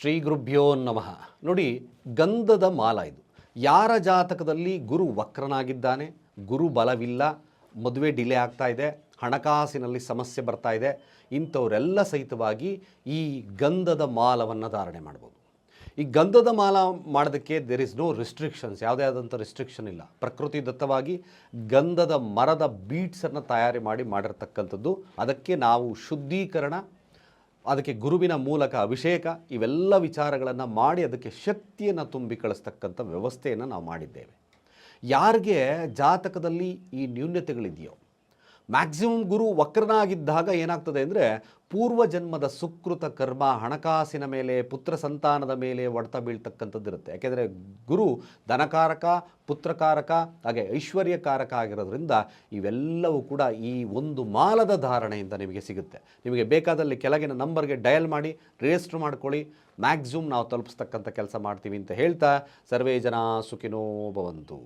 ಶ್ರೀ ಗುರುಭ್ಯೋ ನಮಃ. ನೋಡಿ, ಗಂಧದ ಮಾಲ ಇದು. ಯಾರ ಜಾತಕದಲ್ಲಿ ಗುರು ವಕ್ರನಾಗಿದ್ದಾನೆ, ಗುರು ಬಲವಿಲ್ಲ, ಮದುವೆ ಡಿಲೇ ಆಗ್ತಾ ಇದೆ, ಹಣಕಾಸಿನಲ್ಲಿ ಸಮಸ್ಯೆ ಬರ್ತಾ ಇದೆ, ಇಂಥವರೆಲ್ಲ ಸಹಿತವಾಗಿ ಈ ಗಂಧದ ಮಾಲವನ್ನು ಧಾರಣೆ ಮಾಡ್ಬೋದು. ಈ ಗಂಧದ ಮಾಲ ಮಾಡೋದಕ್ಕೆ ದೇರ್ ಇಸ್ ನೋ ರಿಸ್ಟ್ರಿಕ್ಷನ್ಸ್, ಯಾವುದೇ ಆದಂಥ ರಿಸ್ಟ್ರಿಕ್ಷನ್ ಇಲ್ಲ. ಪ್ರಕೃತಿ ದತ್ತವಾಗಿ ಗಂಧದ ಮರದ ಬೀಟ್ಸನ್ನು ತಯಾರಿ ಮಾಡಿರ್ತಕ್ಕಂಥದ್ದು. ಅದಕ್ಕೆ ನಾವು ಶುದ್ಧೀಕರಣ, ಅದಕ್ಕೆ ಗುರುವಿನ ಮೂಲಕ ಅಭಿಷೇಕ, ಇವೆಲ್ಲ ವಿಚಾರಗಳನ್ನು ಮಾಡಿ ಅದಕ್ಕೆ ಶಕ್ತಿಯನ್ನು ತುಂಬಿ ಕಳಿಸ್ತಕ್ಕಂಥ ವ್ಯವಸ್ಥೆಯನ್ನು ನಾವು ಮಾಡಿದ್ದೇವೆ. ಯಾರಿಗೆ ಜಾತಕದಲ್ಲಿ ಈ ನ್ಯೂನ್ಯತೆಗಳಿದೆಯೋ, ಮ್ಯಾಕ್ಸಿಮಮ್ ಗುರು ವಕ್ರನಾಗಿದ್ದಾಗ ಏನಾಗ್ತದೆ ಅಂದರೆ ಪೂರ್ವ ಜನ್ಮದ ಸುಕೃತ ಕರ್ಮ ಹಣಕಾಸಿನ ಮೇಲೆ, ಪುತ್ರ ಸಂತಾನದ ಮೇಲೆ ಹೊಡೆತ ಬೀಳ್ತಕ್ಕಂಥದ್ದು ಇರುತ್ತೆ. ಯಾಕೆಂದರೆ ಗುರು ಧನಕಾರಕ, ಪುತ್ರಕಾರಕ, ಹಾಗೆ ಐಶ್ವರ್ಯಕಾರಕ ಆಗಿರೋದ್ರಿಂದ ಇವೆಲ್ಲವೂ ಕೂಡ ಈ ಒಂದು ಮಾಲದ ಧಾರಣೆಯಿಂದ ನಿಮಗೆ ಸಿಗುತ್ತೆ. ನಿಮಗೆ ಬೇಕಾದಲ್ಲಿ ಕೆಳಗಿನ ನಂಬರ್ಗೆ ಡಯಲ್ ಮಾಡಿ ರಿಜಿಸ್ಟರ್ ಮಾಡ್ಕೊಳ್ಳಿ. ಮ್ಯಾಕ್ಸಿಮಮ್ ನಾವು ತಲುಪಿಸ್ತಕ್ಕಂಥ ಕೆಲಸ ಮಾಡ್ತೀವಿ ಅಂತ ಹೇಳ್ತಾ, ಸರ್ವೇ ಜನ ಸುಖಿನೋ ಭವಂತು.